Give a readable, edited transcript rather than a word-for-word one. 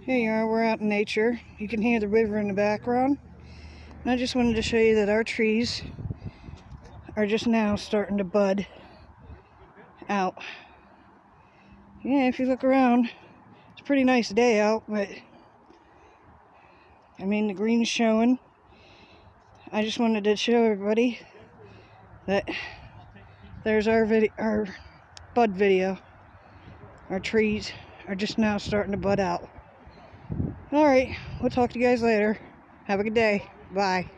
Here you are, we're out in nature. You can hear the river in the background. And I just wanted to show you that our trees are just now starting to bud out. Yeah, if you look around, it's a pretty nice day out, but I mean, the green's showing. I just wanted to show everybody that there's our bud video. Our trees are just now starting to bud out. Alright, we'll talk to you guys later. Have a good day. Bye.